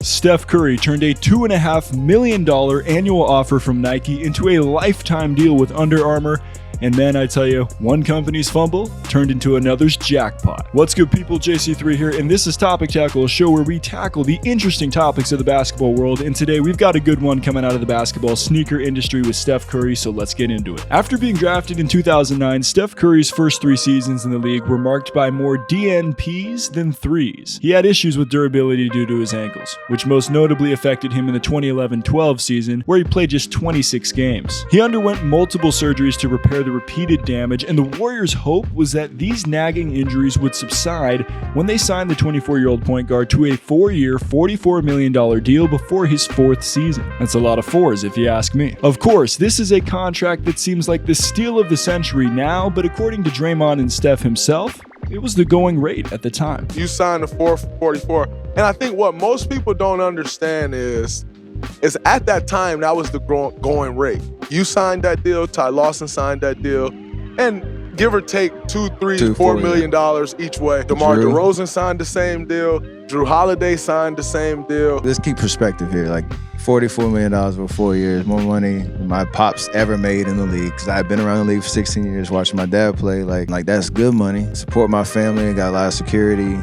Steph Curry turned a $2.5 million annual offer from Nike into a lifetime deal with Under Armour. And man, I tell you, one company's fumble turned into another's jackpot. What's good, people? JC3 here, and this is Topic Tackle, a show where we tackle the interesting topics of the basketball world. And today we've got a good one coming out of the basketball sneaker industry with Steph Curry, so let's get into it. After being drafted in 2009, Steph Curry's first 3 seasons in the league were marked by more DNPs than threes. He had issues with durability due to his ankles, which most notably affected him in the 2011-12 season, where he played just 26 games. He underwent multiple surgeries to repair the repeated damage, and the Warriors' hope was that these nagging injuries would subside when they signed the 24-year-old point guard to a 4-year, $44 million deal before his 4th season. That's a lot of fours if you ask me. Of course, this is a contract that seems like the steal of the century now, but according to Draymond and Steph himself, it was the going rate at the time. You signed the 4 for 44, and I think what most people don't understand is at that time, that was the going rate. You signed that deal, Ty Lawson signed that deal, and give or take $4 million each way. DeMar DeRozan signed the same deal. Drew Holiday signed the same deal. Let's keep perspective here. Like $44 million for 4 years, more money than my pops ever made in the league. Because I've been around the league for 16 years, watching my dad play. Like that's good money. Support my family, got a lot of security.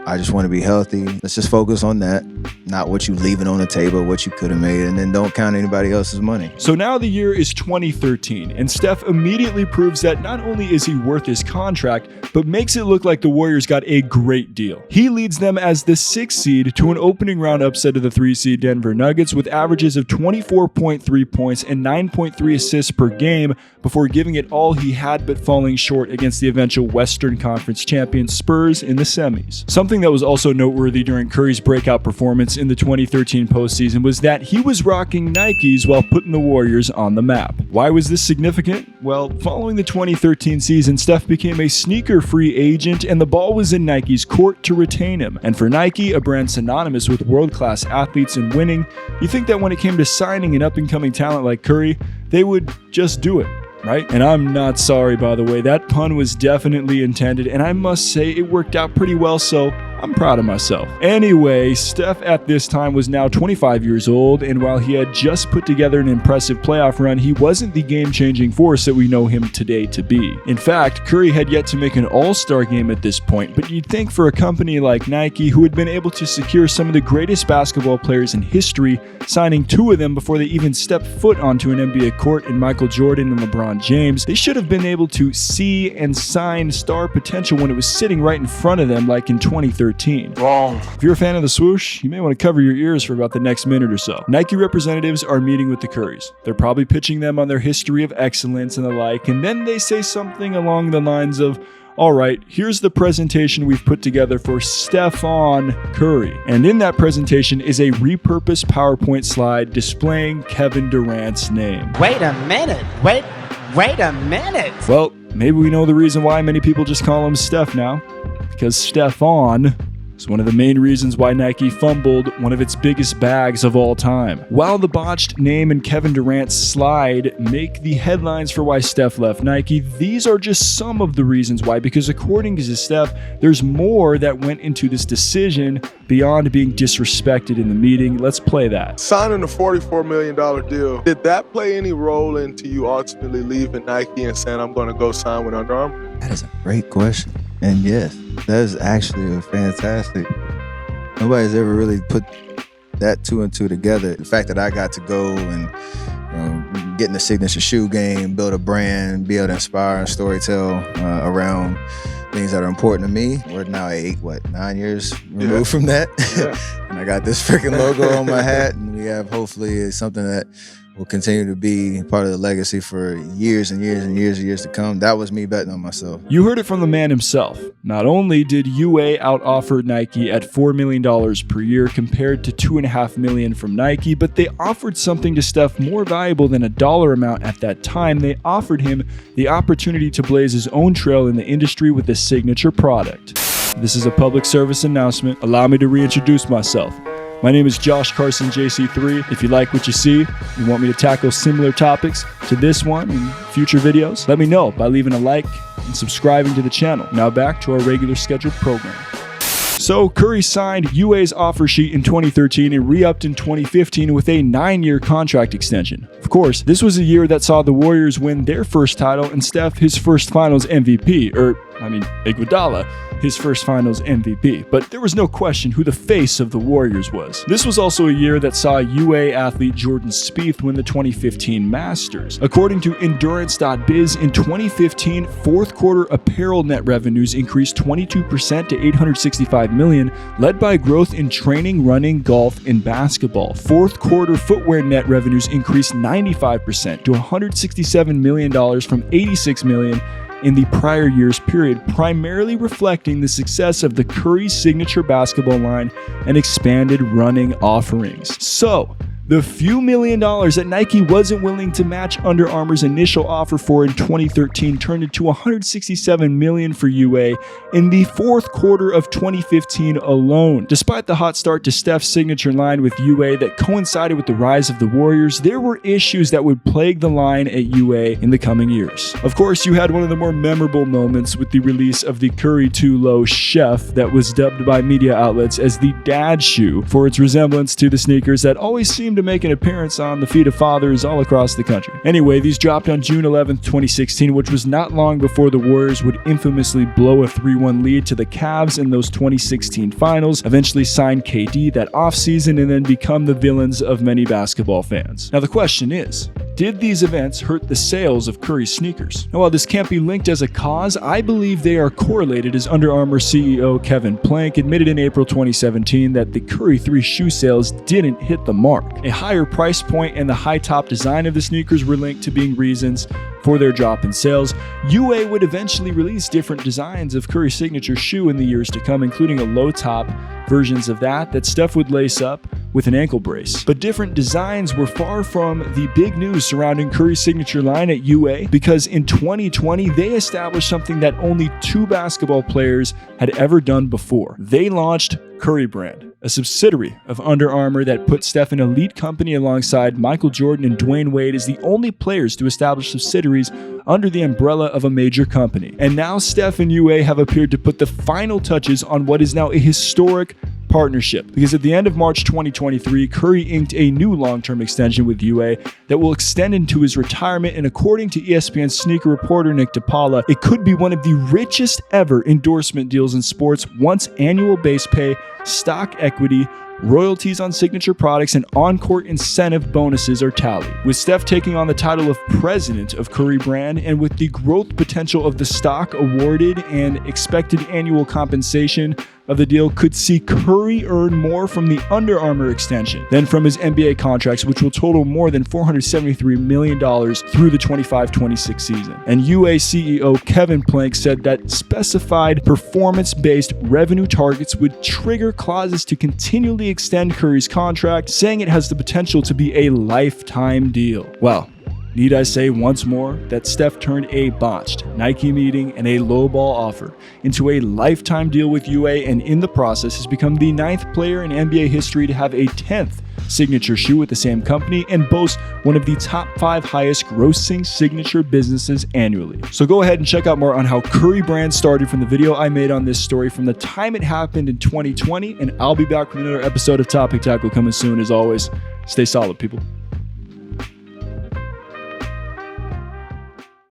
I just want to be healthy. Let's just focus on that, not what you leaving on the table, what you could have made, and then don't count anybody else's money. So now the year is 2013, and Steph immediately proves that not only is he worth his contract, but makes it look like the Warriors got a great deal. He leads them as the 6th seed to an opening round upset of the 3 seed Denver Nuggets with averages of 24.3 points and 9.3 assists per game before giving it all he had but falling short against the eventual Western Conference champion Spurs in the semis. Something that was also noteworthy during Curry's breakout performance in the 2013 postseason was that he was rocking Nikes while putting the Warriors on the map. Why was this significant? Well, following the 2013 season, Steph became a sneaker-free agent and the ball was in Nike's court to retain him. And for Nike, a brand synonymous with world-class athletes and winning, you think that when it came to signing an up-and-coming talent like Curry, they would just do it, right? And I'm not sorry, by the way. That pun was definitely intended, and I must say it worked out pretty well, so I'm proud of myself. Anyway, Steph at this time was now 25 years old, and while he had just put together an impressive playoff run, he wasn't the game-changing force that we know him today to be. In fact, Curry had yet to make an all-star game at this point, but you'd think for a company like Nike, who had been able to secure some of the greatest basketball players in history, signing 2 of them before they even stepped foot onto an NBA court in Michael Jordan and LeBron James, they should have been able to see and sign star potential when it was sitting right in front of them like in 2013. Wrong. If you're a fan of the swoosh, you may want to cover your ears for about the next minute or so. Nike representatives are meeting with the Currys. They're probably pitching them on their history of excellence and the like, and then they say something along the lines of, all right, here's the presentation we've put together for Stephon Curry. And in that presentation is a repurposed PowerPoint slide displaying Kevin Durant's name. Wait a minute. Wait a minute. Well, maybe we know the reason why many people just call him Steph now. Because Stephon is one of the main reasons why Nike fumbled one of its biggest bags of all time. While the botched name and Kevin Durant's slide make the headlines for why Steph left Nike, these are just some of the reasons why, because according to Steph, there's more that went into this decision beyond being disrespected in the meeting. Let's play that. Signing a $44 million deal, did that play any role into you ultimately leaving Nike and saying, I'm going to go sign with Under Armour? That is a great question. And yes, that is actually a fantastic. Nobody's ever really put that 2 and 2 together. The fact that I got to go and get in the signature shoe game, build a brand, be able to inspire and storytell around things that are important to me. We're now 9 years removed from that. Yeah. And I got this freaking logo on my hat, and we have hopefully something that will continue to be part of the legacy for years and years and years and years to come. That was me betting on myself. You heard it from the man himself. Not only did UA outoffer Nike at $4 million per year compared to $2.5 million from Nike, but they offered something to Steph more valuable than a dollar amount at that time. They offered him the opportunity to blaze his own trail in the industry with a signature product. This is a public service announcement. Allow me to reintroduce myself. My name is Josh Carson, JC3. If you like what you see and want me to tackle similar topics to this one in future videos, let me know by leaving a like and subscribing to the channel. Now back to our regular scheduled program. So Curry signed UA's offer sheet in 2013 and re-upped in 2015 with a 9-year contract extension. Of course, this was a year that saw the Warriors win their first title and Steph his first finals MVP, Iguodala his first finals MVP, but there was no question who the face of the Warriors was. This was also a year that saw UA athlete Jordan Spieth win the 2015 Masters. According to Endurance.biz, in 2015, fourth quarter apparel net revenues increased 22% to $865 million, led by growth in training, running, golf, and basketball. Fourth quarter footwear net revenues increased 95% to $167 million from $86 million in the prior year's period, primarily reflecting the success of the Curry signature basketball line and expanded running offerings. So, the few $1 million that Nike wasn't willing to match Under Armour's initial offer for in 2013 turned into $167 million for UA in the fourth quarter of 2015 alone. Despite the hot start to Steph's signature line with UA that coincided with the rise of the Warriors, there were issues that would plague the line at UA in the coming years. Of course, you had one of the more memorable moments with the release of the Curry Too Low Chef that was dubbed by media outlets as the dad shoe for its resemblance to the sneakers that always seemed to make an appearance on the feet of fathers all across the country. Anyway, these dropped on June 11th, 2016, which was not long before the Warriors would infamously blow a 3-1 lead to the Cavs in those 2016 finals, eventually sign KD that offseason, and then become the villains of many basketball fans. Now the question is, did these events hurt the sales of Curry's sneakers? Now, while this can't be linked as a cause, I believe they are correlated, as Under Armour CEO Kevin Plank admitted in April 2017 that the Curry 3 shoe sales didn't hit the mark. A higher price point and the high top design of the sneakers were linked to being reasons for their drop in sales. UA would eventually release different designs of Curry's signature shoe in the years to come, including a low top versions of that Steph would lace up with an ankle brace. But different designs were far from the big news surrounding Curry's signature line at UA, because in 2020, they established something that only 2 basketball players had ever done before. They launched Curry Brand, a subsidiary of Under Armour that put Steph in elite company alongside Michael Jordan and Dwayne Wade as the only players to establish subsidiaries under the umbrella of a major company. And now Steph and UA have appeared to put the final touches on what is now a historic partnership, because at the end of March 2023, Curry inked a new long-term extension with UA that will extend into his retirement, and according to ESPN sneaker reporter Nick DePaula, it could be one of the richest ever endorsement deals in sports once annual base pay, stock equity, royalties on signature products, and on-court incentive bonuses are tallied. With Steph taking on the title of president of Curry Brand, and with the growth potential of the stock awarded and expected annual compensation of the deal, could see Curry earn more from the Under Armour extension than from his NBA contracts, which will total more than $473 million through the 25-26 season. And UA CEO Kevin Plank said that specified performance-based revenue targets would trigger clauses to continually extend Curry's contract, saying it has the potential to be a lifetime deal. Well, need I say once more that Steph turned a botched Nike meeting and a lowball offer into a lifetime deal with UA, and in the process has become the 9th player in NBA history to have a 10th signature shoe with the same company, and boasts one of the top 5 highest grossing signature businesses annually. So go ahead and check out more on how Curry Brand started from the video I made on this story from the time it happened in 2020, and I'll be back with another episode of Topic Tackle coming soon. As always, stay solid, people.